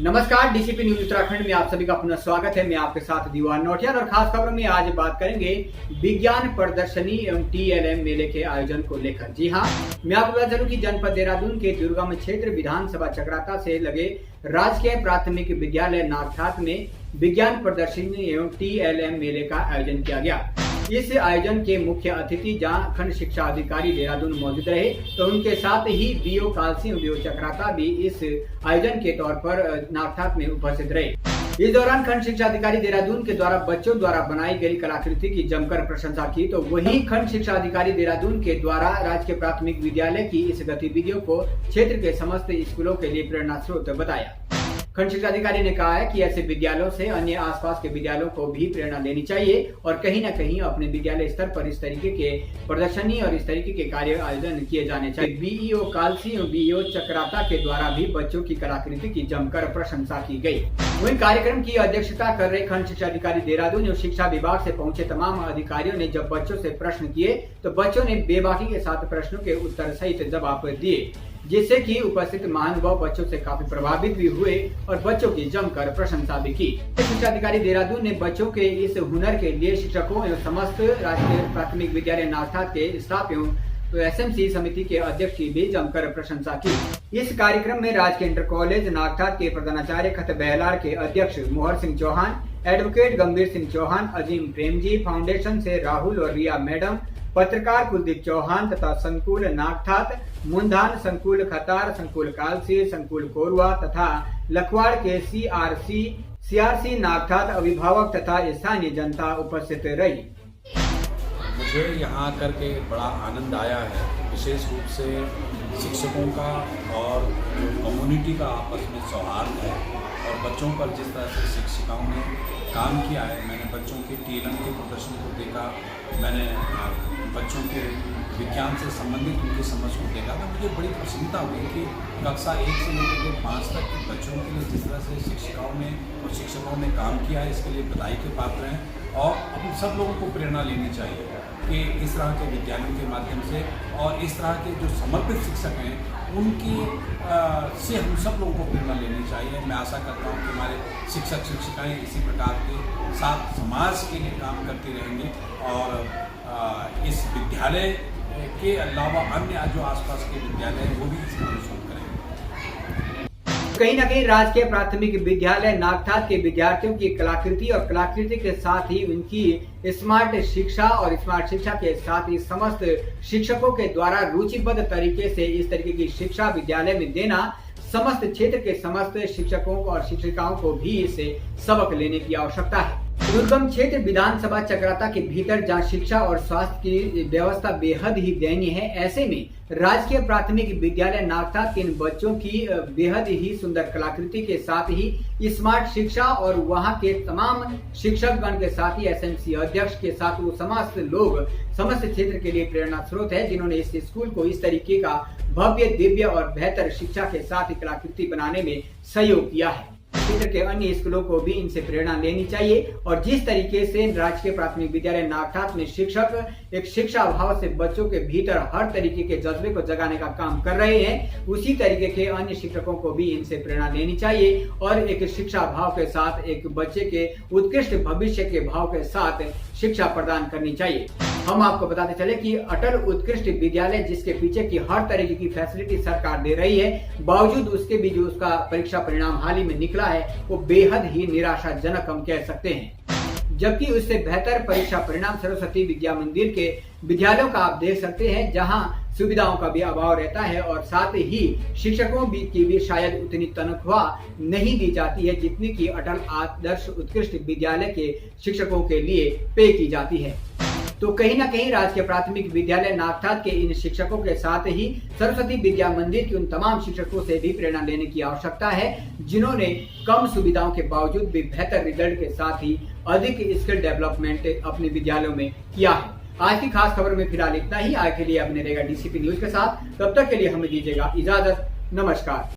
नमस्कार, DCP news Uttarakhand में आप सभी का पुनः स्वागत है। मैं आपके साथ दीवान नौटियाल और खास खबरों में आज बात करेंगे विज्ञान प्रदर्शनी एवं टीएलएम मेले के आयोजन को लेकर। जी हां, मैं आपको बता दूं कि जनपद देहरादून के दुर्गम क्षेत्र विधानसभा चक्राता से लगे राजकीय प्राथमिक विद्यालय नागठात में विज्ञान प्रदर्शनी एवं टीएलएम मेले का आयोजन किया गया। इस आयोजन के मुख्य अतिथि जहां खंड शिक्षा अधिकारी देहरादून मौजूद रहे, तो उनके साथ ही बीओ कालसी और बीओ चक्राता भी इस आयोजन के तौर पर नागठात में उपस्थित रहे। इस दौरान खंड शिक्षा अधिकारी देहरादून के द्वारा बच्चों द्वारा बनाई गई कलाकृति की जमकर प्रशंसा की, तो वहीं खंड शिक्षा अधिकारी देहरादून के द्वारा राजकीय प्राथमिक विद्यालय की इस गतिविधियों को क्षेत्र के समस्त स्कूलों के लिए प्रेरणा स्रोत बताया। खंड शिक्षा अधिकारी ने कहा है कि ऐसे विद्यालयों से अन्य आसपास के विद्यालयों को भी प्रेरणा लेनी चाहिए और कहीं न कहीं अपने विद्यालय स्तर पर इस तरीके के प्रदर्शनी और इस तरीके के कार्य आयोजन किए जाने चाहिए। बीईओ कालसी और बीईओ चक्राता के द्वारा भी बच्चों की कलाकृति की जमकर प्रशंसा की गई। वहीं कार्यक्रम की अध्यक्षता कर रहे खंड शिक्षा अधिकारी देहरादून और शिक्षा विभाग से पहुंचे तमाम अधिकारियों ने जब बच्चों से प्रश्न किए, तो बच्चों ने बेबाकी के साथ प्रश्नों के उत्तर सहित जवाब दिए, जिससे कि उपस्थित महानुभाव बच्चों से काफी प्रभावित भी हुए और बच्चों की जमकर प्रशंसा भी की। शिक्षा अधिकारी देहरादून ने बच्चों के इस हुनर के लिए शिक्षकों एवं समस्त राजकीय प्राथमिक विद्यालय नागठात के स्टाफ एवं एसएमसी समिति के अध्यक्ष की भी जमकर प्रशंसा की। इस कार्यक्रम में राजकीय इंटर कॉलेज नागठात के प्रधानाचार्य खत बहलार के अध्यक्ष मोहर सिंह चौहान, एडवोकेट गंभीर सिंह चौहान, अजीम प्रेमजी, फाउंडेशन से राहुल और रिया मैडम, पत्रकार कुलदीप चौहान तथा संकुल नागठात, मुंधान, संकुल खतार, संकुल कालसी, संकुल कोरवा तथा लखवाड़ के सीआरसी नागठात अभिभावक तथा स्थानीय जनता उपस्थित रही। मुझे यहाँ आकर के बड़ा आनंद आया है, विशेष रूप से शिक्षकों का और जो कम्युनिटी का आपस में सौहार्द है और बच्चों पर जिस तरह से शिक्षिकाओं ने काम किया है। मैंने बच्चों के टीएलएम के प्रदर्शन को देखा, मैंने बच्चों के विज्ञान से संबंधित उनकी समझ को देखा, तो मुझे बड़ी प्रसन्नता हुई कि कक्षा 1 से लेकर 5 तक के बच्चों के लिए जिस तरह से शिक्षिकाओं ने और शिक्षकों ने काम किया है, इसके लिए बधाई के पात्र हैं। और हम सब लोगों को प्रेरणा लेनी चाहिए कि इस तरह के विद्यालयों के माध्यम से और इस तरह के जो समर्पित शिक्षक हैं उनकी से हम सब लोगों को प्रेरणा लेनी चाहिए। मैं आशा करता हूँ कि हमारे शिक्षक शिक्षिकाएँ इसी प्रकार के साथ समाज के लिए काम करती रहेंगी और इस विद्यालय के अलावा अन्य जो आसपास के विद्यालय हैं वो भी इसका अनुसरण करेंगे। कहीं न कहीं राजकीय प्राथमिक विद्यालय नागठात के विद्यार्थियों की कलाकृति और कलाकृति के साथ ही उनकी स्मार्ट शिक्षा और स्मार्ट शिक्षा के साथ ही समस्त शिक्षकों के द्वारा रुचिबद्ध तरीके से इस तरीके की शिक्षा विद्यालय में देना समस्त क्षेत्र के समस्त शिक्षकों और शिक्षिकाओं को भी इससे सबक लेने की आवश्यकता है। दुर्गम क्षेत्र विधानसभा चक्राता के भीतर जहां शिक्षा और स्वास्थ्य की व्यवस्था बेहद ही दयनीय है, ऐसे में राजकीय प्राथमिक विद्यालय नागठात के इन बच्चों की बेहद ही सुंदर कलाकृति के साथ ही स्मार्ट शिक्षा और वहां के तमाम शिक्षकगण के साथ ही एसएमसी अध्यक्ष के साथ वो समस्त लोग समस्त क्षेत्र के लिए प्रेरणा स्रोत है, जिन्होंने इस स्कूल को इस तरीके का भव्य दिव्य और बेहतर शिक्षा के साथ ही कलाकृति बनाने में सहयोग किया है। क्षेत्र के अन्य स्कूलों को भी इनसे प्रेरणा लेनी चाहिए और जिस तरीके से राजकीय प्राथमिक विद्यालय नागठात में शिक्षक एक शिक्षा भाव से बच्चों के भीतर हर तरीके के जज्बे को जगाने का काम कर रहे हैं, उसी तरीके के अन्य शिक्षकों को भी इनसे प्रेरणा लेनी चाहिए और एक शिक्षा भाव के साथ एक बच्चे के उत्कृष्ट भविष्य के भाव के साथ शिक्षा प्रदान करनी चाहिए। हम आपको बताते चले कि अटल उत्कृष्ट विद्यालय जिसके पीछे की हर तरीके की फैसिलिटी सरकार दे रही है, बावजूद उसके भी जो उसका परीक्षा परिणाम हाल ही में निकला है वो बेहद ही निराशाजनक हम कह सकते हैं। जबकि उससे बेहतर परीक्षा परिणाम सरस्वती विद्या मंदिर के विद्यालयों का आप देख सकते हैं, जहां सुविधाओं का भी अभाव रहता है और साथ ही शिक्षकों की भी शायद उतनी तनख्वाह नहीं दी जाती है जितनी की अटल आदर्श उत्कृष्ट विद्यालय के शिक्षकों के लिए पे की जाती है। तो कहीं ना कहीं राजकीय प्राथमिक विद्यालय नागठात के इन शिक्षकों के साथ ही सरस्वती विद्या मंदिर के उन तमाम शिक्षकों से भी प्रेरणा लेने की आवश्यकता है, जिन्होंने कम सुविधाओं के बावजूद भी बेहतर रिजल्ट के साथ ही अधिक स्किल डेवलपमेंट अपने विद्यालयों में किया है। आज की खास खबर में फिलहाल इतना ही। आज के लिए अब रहेगा डीसीपी न्यूज के साथ, तब तक के लिए हमें दीजिएगा इजाजत। नमस्कार।